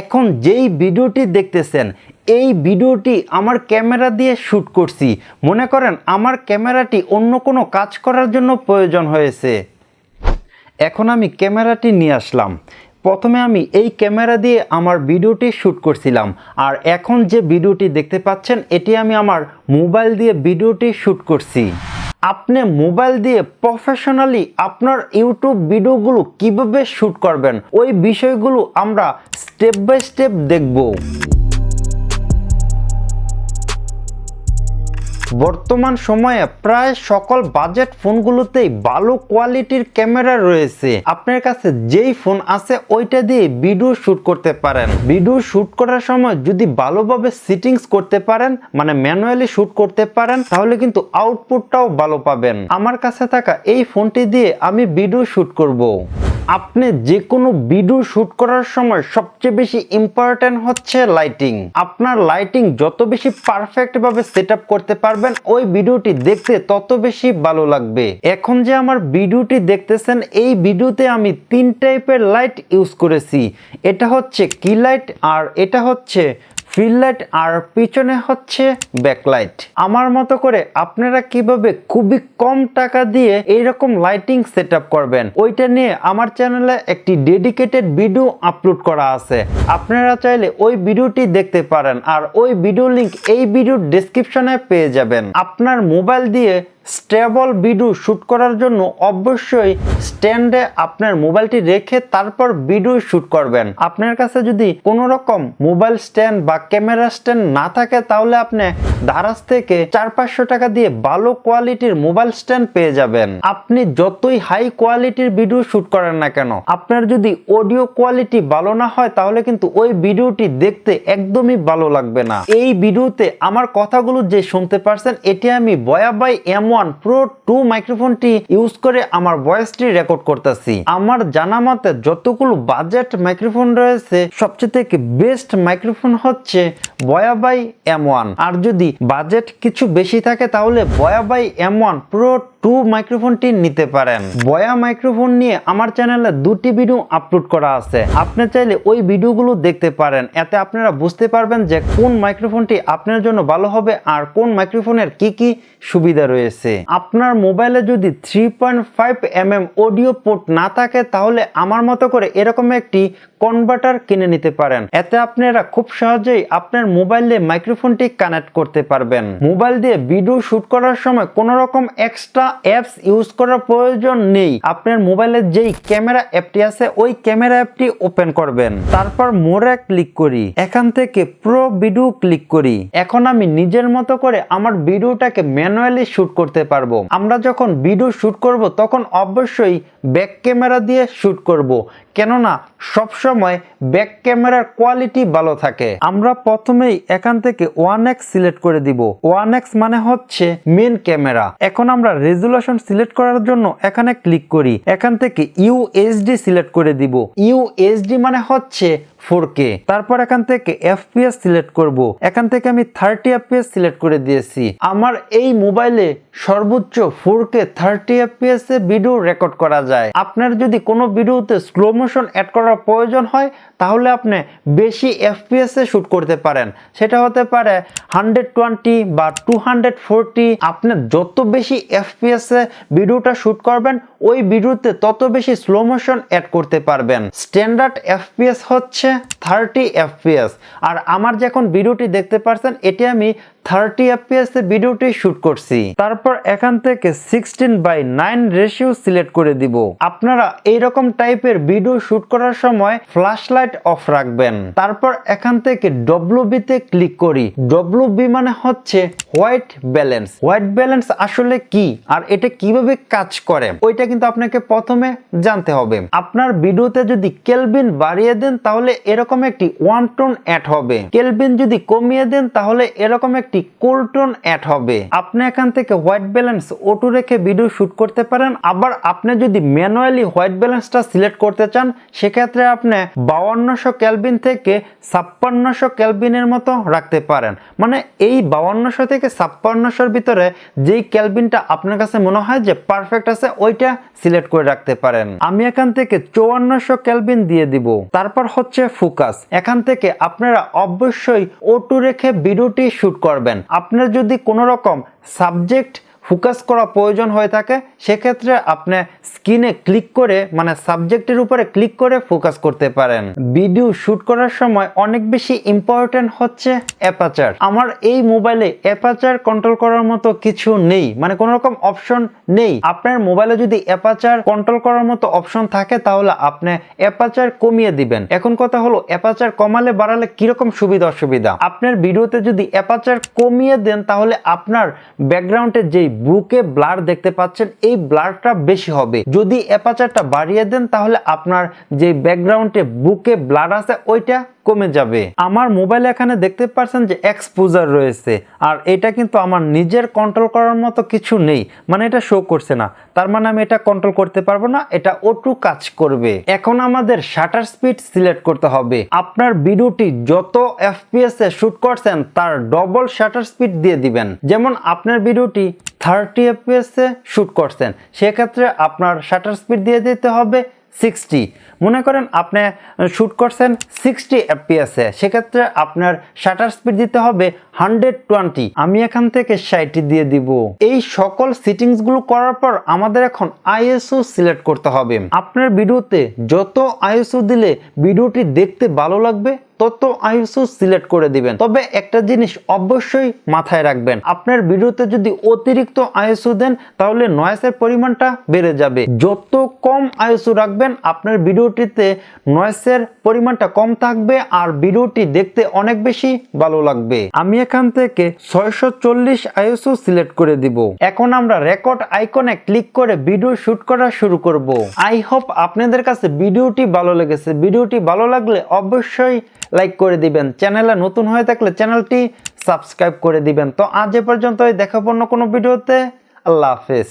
এখন যেই ভিডিওটি দেখতেছেন এই ভিডিওটি আমার ক্যামেরা দিয়ে শ্যুট করছি। মনে করেন আমার ক্যামেরাটি অন্য কোনো কাজ করার জন্য প্রয়োজন হয়েছে। এখন আমি ক্যামেরাটি নিয়ে আসলাম। প্রথমে আমি এই ক্যামেরা দিয়ে আমার ভিডিওটি শ্যুট করছিলাম, আর এখন যে ভিডিওটি দেখতে পাচ্ছেন এটি আমি আমার মোবাইল দিয়ে ভিডিওটি শ্যুট করছি। আপনি মোবাইল দিয়ে প্রফেশনালি আপনার ইউটিউব ভিডিওগুলো কিভাবে শ্যুট করবেন ওই বিষয়গুলো আমরা স্টেপ বাই স্টেপ দেখব। বর্তমান সময়ে প্রায় সকল বাজেট ফোনগুলোতেই ভালো কোয়ালিটির ক্যামেরা রয়েছে। আপনার কাছে যেই ফোন আছে ওইটা দিয়ে ভিডিও শ্যুট করতে পারেন। ভিডিও শ্যুট করার সময় যদি ভালোভাবে সেটিংস করতে পারেন, মানে ম্যানুয়ালি শ্যুট করতে পারেন, তাহলে কিন্তু আউটপুটটাও ভালো পাবেন। আমার কাছে থাকা এই ফোনটি দিয়ে আমি ভিডিও শ্যুট করব। আপনি যে কোনো ভিডিও শ্যুট করার সময় সবচেয়ে বেশি ইম্পর্টেন্ট হচ্ছে লাইটিং। আপনার লাইটিং যত বেশি পারফেক্ট ভাবে সেট আপ করতে পারবেন ওই ভিডিওটি দেখতে তত বেশি ভালো লাগবে। এখন যে আমার ভিডিওটি দেখতেছেন এই ভিডিওতে আমি 3 টাইপের লাইট ইউজ করেছি। এটা হচ্ছে কি লাইট, আর এটা হচ্ছে ফিল লাইট, আর পিছনে হচ্ছে ব্যাকলাইট। আমার মতো করে আপনারা কিভাবে খুবই কম টাকা দিয়ে এইরকম লাইটিং সেট আপ করবেন ওইটা নিয়ে আমার চ্যানেলে একটি ডেডিকেটেড ভিডিও আপলোড করা আছে। আপনারা চাইলে ওই ভিডিওটি দেখতে পারেন, আর ওই ভিডিও লিংক এই ভিডিওর ডেসক্রিপশনে পেয়ে যাবেন। আপনার মোবাইল দিয়ে স্টেবল ভিডিও শ্যুট করার জন্য অবশ্যই স্ট্যান্ডে আপনার মোবাইলটি রেখে তারপর ভিডিও শ্যুট করবেন। আপনার কাছে যদি কোনো রকম মোবাইল স্ট্যান্ড বা ক্যামেরা স্ট্যান্ড না থাকে তাহলে আপনি দারাজ থেকে 400-500 টাকা দিয়ে ভালো কোয়ালিটির মোবাইল স্ট্যান্ড পেয়ে যাবেন। আপনি যতই হাই কোয়ালিটির ভিডিও শ্যুট করেন না কেন, আপনার যদি অডিও কোয়ালিটি ভালো না হয় তাহলে কিন্তু ওই ভিডিওটি দেখতে একদমই ভালো লাগবে না। এই ভিডিওতে আমার কথাগুলো যে শুনতে পারছেন এটি আমি বয়াবাই M1 Pro 2 মাইক্রোফোনটি ইউজ করে আমার ভয়েসটি রেকর্ড করতেছি। আমার জানা মতে যতগুলো বাজেট মাইক্রোফোন রয়েছে সবচেয়ে থেকে বেস্ট মাইক্রোফোন হচ্ছে বয়াবাই M1। আর যদি বাজেট কিছু বেশি থাকে তাহলে বয়াবাই M1 Pro 2 মাইক্রোফোনটি নিতে পারেন। বয়া মাইক্রোফোন নিয়ে আমার চ্যানেলে 2টি ভিডিও আপলোড করা আছে, আপনি চাইলে ওই ভিডিওগুলো দেখতে পারেন। এতে আপনারা বুঝতে পারবেন যে কোন মাইক্রোফোনটি আপনার জন্য ভালো হবে আর কোন মাইক্রোফোনের কি কি সুবিধা রয়েছে। আপনার মোবাইলে যদি 3.5mm অডিও পোর্ট না থাকে তাহলে আমার মতো করে এরকম একটি কনভার্টার কিনে নিতে পারেন। এতে আপনারা খুব সহজেই আপনার মোবাইলে মাইক্রোফোনটি কানেক্ট করতে পারবেন। মোবাইল দিয়ে ভিডিও শুট করার সময় কোনো রকম এক্সট্রা অ্যাপস ইউজ করার প্রয়োজন নেই। আপনার মোবাইলের যেই ক্যামেরা অ্যাপটি আছে ওই ক্যামেরা অ্যাপটি ওপেন করবেন, তারপর মোরে ক্লিক করি, এখান থেকে প্রো ভিডিও ক্লিক করি। এখন আমি নিজের মতো করে আমার ভিডিওটাকে ম্যানুয়ালি শুট করতে পারবো। আমরা যখন ভিডিও শুট করব তখন অবশ্যই ব্যাক ক্যামেরা দিয়ে শুট করব, কেননা সবসময় ব্যাক ক্যামেরার কোয়ালিটি ভালো থাকে। আমরা প্রথমেই এখান থেকে 1x সিলেক্ট করে দিব। 1x মানে হচ্ছে মেন ক্যামেরা। এখন আমরা রেজুলেশন সিলেক্ট করার জন্য এখানে ক্লিক করি, এখান থেকে UHD সিলেক্ট করে দিব। UHD মানে হচ্ছে 4K। তারপর এখান থেকে FPS সিলেক্ট করব, এখান থেকে আমি 30 FPS সিলেক্ট করে দিয়েছি। আমার এই মোবাইলে সর্বোচ্চ 4K 30 FPS এ ভিডিও রেকর্ড করা যায়। আপনার যদি কোনো ভিডিওতে স্লো মোশন অ্যাড করার প্রয়োজন হয় তাহলে আপনি বেশি FPS এ শুট করতে পারেন। সেটা হতে পারে 120 বা 240। আপনি যত বেশি FPS এ ভিডিওটা শুট করবেন ওই ভিডিওতে তত বেশি স্লো মোশন অ্যাড করতে পারবেন। স্ট্যান্ডার্ড FPS হচ্ছে 30 FPS। আর আমার যখন ভিডিওটি দেখতে পারছেন এটি আমি 30 FPS এ ভিডিওটি শুট করছি। তারপর এখান থেকে 16:9 রেশিও সিলেক্ট করে দিব। আপনারা এইরকম টাইপের ভিডিও শুট করার সময় ফ্ল্যাশ লাইট অফ রাখবেন। তারপর এখান থেকে WB তে ক্লিক করি। WB মানে হচ্ছে হোয়াইট ব্যালেন্স। হোয়াইট ব্যালেন্স আসলে কি আর এটা কিভাবে কাজ করে ওইটা কিন্তু আপনাকে প্রথমে জানতে হবে। আপনার ভিডিওতে যদি কেলভিন বাড়িয়ে দেন তাহলে এরকম একটি ওয়ান টোন অ্যাড হবে, কেলভিন যদি কমিয়ে দেন তাহলে এরকম একটি একটি কুল টোন অ্যাড হবে। আপনি এখান থেকে হোয়াইট ব্যালেন্স অটো রেখে ভিডিও শুট করতে পারেন। আবার আপনি যদি ম্যানুয়ালি হোয়াইট ব্যালেন্সটা সিলেক্ট করতে চান সেক্ষেত্রে আপনি 5200 কেলভিন থেকে 5600 কেলভিনের মতো রাখতে পারেন। মানে এই 5200 থেকে 5600 ভিতরে যেই কেলভিনটা আপনার কাছে মনে হয় যে পারফেক্ট আছে ওইটা সিলেক্ট করে রাখতে পারেন। আমি এখান থেকে 5400 কেলভিন দিয়ে দিব। তারপর হচ্ছে ফোকাস। এখান থেকে আপনারা অবশ্যই অটো রেখে ভিডিওটি শুট করবেন। আপনার যদি কোনো রকম সাবজেক্ট ফোকাস করা প্রয়োজন হয়ে থাকে সেক্ষেত্রে আপনি স্ক্রিনে ক্লিক করে মানে সাবজেক্টের উপরে ক্লিক করে ফোকাস করতে পারেন। ভিডিও শুট করার সময় অনেক বেশি ইম্পর্টেন্ট হচ্ছে অ্যাপারচার। আমার এই মোবাইলে অ্যাপারচার কন্ট্রোল করার মতো কিছু নেই, মানে কোনো রকম অপশন নেই। আপনার মোবাইলে যদি অ্যাপারচার কন্ট্রোল করার মতো অপশন থাকে তাহলে আপনি অ্যাপারচার কমিয়ে দিবেন। এখন কথা হলো অ্যাপারচার কমালে বাড়ালে কিরকম সুবিধা অসুবিধা। আপনার ভিডিওতে যদি অ্যাপারচার কমিয়ে দেন তাহলে আপনার ব্যাকগ্রাউন্ডে যেই বুকে ব্লার দেখতে পাচ্ছেন এই ব্লারটা বেশি হবে। যদি অ্যাপারচারটা বাড়িয়ে দেন তাহলে আপনার যে ব্যাকগ্রাউন্ডে বুকে ব্লার আছে ওইটা কমে যাবে। আমার মোবাইলে এখানে দেখতে পাচ্ছেন যে এক্সপোজার রয়েছে, আর এটা কিন্তু আমার নিজের কন্ট্রোল করার মতো কিছু নেই, মানে এটা শো করছে না। তার মানে আমি এটা কন্ট্রোল করতে পারবো না, এটা অটো কাজ করবে। এখন আমাদের শাটার স্পিড সিলেক্ট করতে হবে। আপনার ভিডিওটি যত এফপিএস এ শুট করছেন তার ডবল শাটার স্পিড দিয়ে দিবেন। যেমন আপনার ভিডিওটি 30 এফপিএস এ শুট করছেন সেক্ষেত্রে আপনার শাটার স্পিড দিয়ে দিতে হবে 60। মনে করেন আপনি শুট করছেন 60 এফপিএস এ সেক্ষেত্রে আপনার শাটার স্পিড দিতে হবে 120। আমি এখান থেকে 60 দিয়ে দিব। এই সকল সেটিংস গুলো করার পর আমাদের এখন আইএসও সিলেক্ট করতে হবে। আপনার ভিডিওতে যত আইএসও দিলে ভিডিওটি দেখতে ভালো লাগবে তত আইএসও সিলেক্ট করে দিবেন। তবে একটা জিনিস অবশ্যই মাথায় রাখবেন, আপনার ভিডিওতে যদি অতিরিক্ত আইএসও দেন তাহলে নয়েসের পরিমাণটা বেড়ে যাবে। যত কম আইএসও রাখবেন আপনার ভিডিওটিতে নয়েসের পরিমাণটা কম থাকবে আর ভিডিওটি দেখতে অনেক বেশি ভালো লাগবে। আমি এখান থেকে 640 আইএসও সিলেক্ট করে দিব। এখন আমরা রেকর্ড আইকনে ক্লিক করে ভিডিও শুট করা শুরু করব। আই হোপ আপনাদের কাছে ভিডিওটি ভালো লেগেছে। ভিডিওটি ভালো লাগলে অবশ্যই লাইক করে দিবেন। চ্যানেলে নতুন হয়ে থাকলে চ্যানেলটি সাবস্ক্রাইব করে দিবেন। তো আজ এ পর্যন্তই, দেখাবো অন্য কোনো ভিডিওতে। আল্লাহ হাফেজ।